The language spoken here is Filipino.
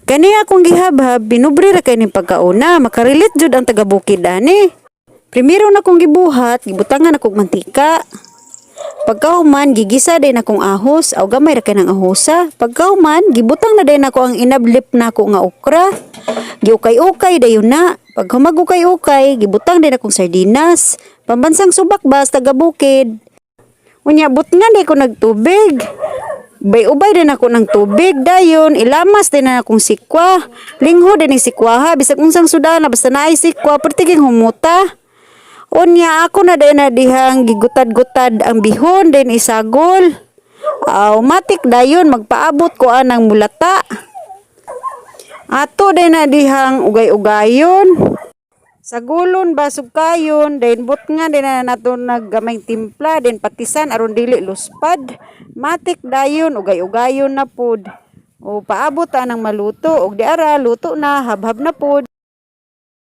Kani akong gihabhab, pinubre ra kay ning pagkauna, makarilit jud ang taga-bukid ani. Primero na kong gibuhat, gibutangan akong mantika. Pagkahuman, gigisa din akong ahos, aw gamay ra kay nang ahosa. Pagkahuman, gibutang na din ako ang inablip na ako nga okra. Giukay-ukay dayon na. Pag humag-ukay-ukay, gibutang din akong sardinas. Pambansang subak bas taga-bukid. Unya butngan di ko nagtubig. Ubay-ubay din ako ng tubig dayon, ilamas din na akong sikwa. Lingho din ang sikwa ha, bisag unsang sudana basta naay sikwa, pertiging humuta. Unya ako na din na dihang gigutad-gutad ang bihon din isagol. Matik dayon magpaabot ko anang mulata. Ato din na dihang ugay-ugayon. Sagulon basog kayon, then but nga din na nato naggamay timpla, then patisan aron dili luspad. Matik dayon, ugay-ugayon na pud. O paabot anang maluto, og di ara luto na, habhab na pud.